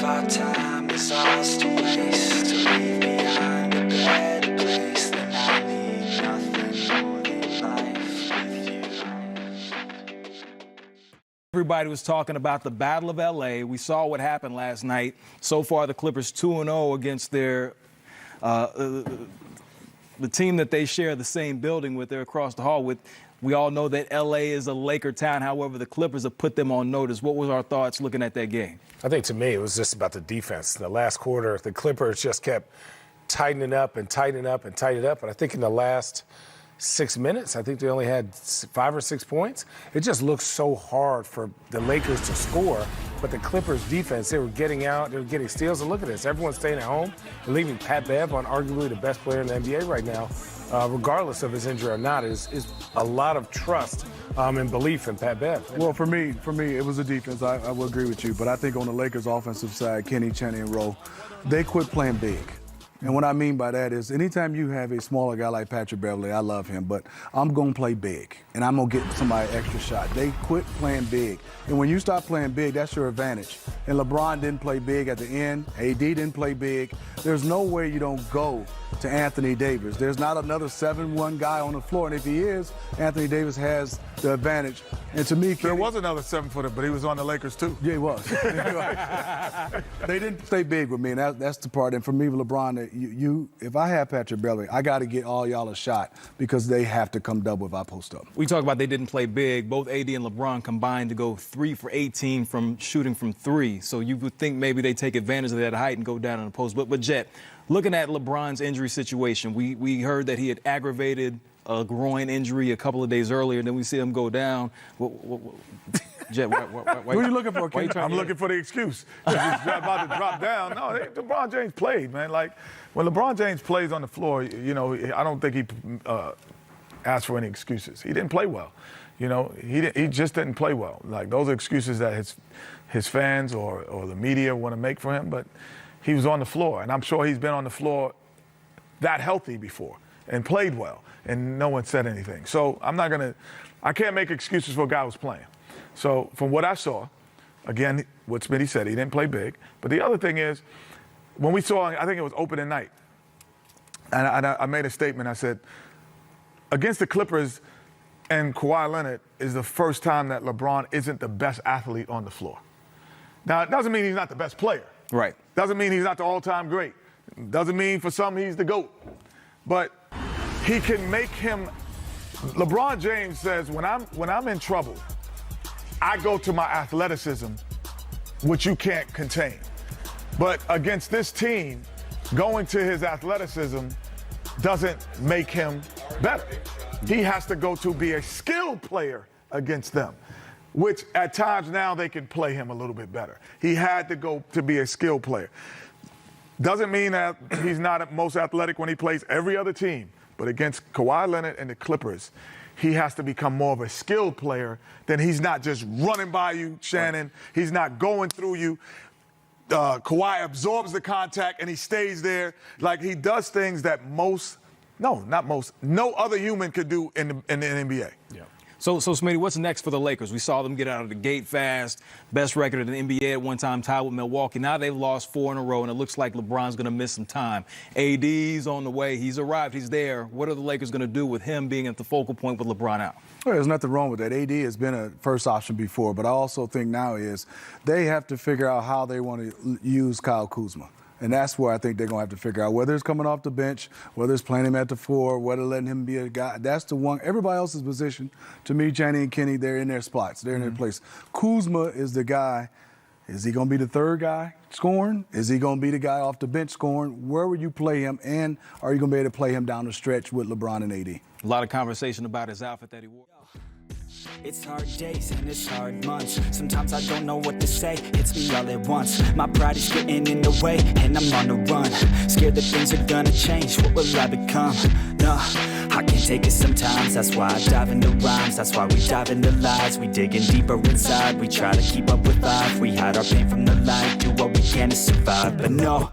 if our time is ours to waste, to leave behind a better place, then I need nothing more than life with you. Everybody was talking about the Battle of LA. We saw what happened last night. So far, the Clippers 2-0 against their the team that they share the same building with. They're across the hall with. We all know that LA is a Laker town. However, the Clippers have put them on notice. What was our thoughts looking at that game? I think to me it was just about the defense. In the last quarter, the Clippers just kept tightening up and tightening up and tightening up. And I think in the last 6 minutes, I think they only had 5 or 6 points. It just looked so hard for the Lakers to score. But the Clippers defense, they were getting out, they were getting steals. And look at this, everyone's staying at home and leaving Pat Bev on arguably the best player in the NBA right now, regardless of his injury or not, is a lot of trust and belief in Pat Bev. Well, for me, it was the defense. I will agree with you. But I think on the Lakers' offensive side, Kenny, Channing, and Rowe, they quit playing big. And what I mean by that is anytime you have a smaller guy like Patrick Beverley, I love him, but I'm going to play big, and I'm going to get somebody extra shot. They quit playing big. And when you start playing big, that's your advantage. And LeBron didn't play big at the end. AD didn't play big. There's no way you don't go to Anthony Davis. There's not another 7-1 guy on the floor, and if he is, Anthony Davis has the advantage. And to me, there was another 7-footer, but he was on the Lakers too. Yeah, he was. They didn't stay big with me, and that's the part. And for me, LeBron, if I have Patrick Beverley, I got to get all y'all a shot because they have to come double if I post up. We talk about they didn't play big. Both AD and LeBron combined to go 3 for 18 from shooting from 3. So you would think maybe they take advantage of that height and go down on the post. But Jet, looking at LeBron's injury situation, we heard that he had aggravated a groin injury a couple of days earlier, and then we see him go down. Jet, why what are you looking for, Ken? I'm looking for the excuse. He's about to drop down. No, LeBron James played, man. Like, when LeBron James plays on the floor, you know, I don't think he asked for any excuses. He didn't play well. You know, he just didn't play well. Like, those are excuses that his fans or the media want to make for him, but he was on the floor, and I'm sure he's been on the floor that healthy before and played well, and no one said anything. So I can't make excuses for a guy who's playing. So from what I saw, again, what Smitty said, he didn't play big. But the other thing is, when we saw, I think it was opening night, and I made a statement. I said, against the Clippers and Kawhi Leonard is the first time that LeBron isn't the best athlete on the floor. Now, it doesn't mean he's not the best player. Right. Doesn't mean he's not the all-time great. Doesn't mean for some he's the GOAT. But he can make him. LeBron James says, when I'm in trouble, I go to my athleticism, which you can't contain. But against this team, going to his athleticism doesn't make him better. He has to go to be a skilled player against them, which at times now they can play him a little bit better. He had to go to be a skilled player. Doesn't mean that he's not most athletic when he plays every other team, but against Kawhi Leonard and the Clippers, he has to become more of a skilled player. Then he's not just running by you, Shannon. He's not going through you. Kawhi absorbs the contact and he stays there. Like, he does things that no other human could do in the NBA. Yeah. So Smitty, what's next for the Lakers? We saw them get out of the gate fast. Best record in the NBA at one time, tied with Milwaukee. Now they've lost 4 in a row, and it looks like LeBron's going to miss some time. AD's on the way. He's arrived. He's there. What are the Lakers going to do with him being at the focal point with LeBron out? Well, there's nothing wrong with that. AD has been a first option before, but I also think now is they have to figure out how they want to use Kyle Kuzma. And that's where I think they're going to have to figure out whether it's coming off the bench, whether it's playing him at the 4, whether letting him be a guy. That's the one. Everybody else's position, to me, Channing and Kenny, they're in their spots. They're in their place. Kuzma is the guy. Is he going to be the third guy scoring? Is he going to be the guy off the bench scoring? Where will you play him? And are you going to be able to play him down the stretch with LeBron and AD? A lot of conversation about his outfit that he wore. It's hard days and it's hard months. Sometimes I don't know what to say, hits me all at once. My pride is getting in the way and I'm on the run. Scared that things are gonna change, what will I become? No, I can't take it sometimes. That's why I dive into rhymes, that's why we dive into lies. We digging deeper inside, we try to keep up with life. We hide our pain from the light, do what we can to survive. But no,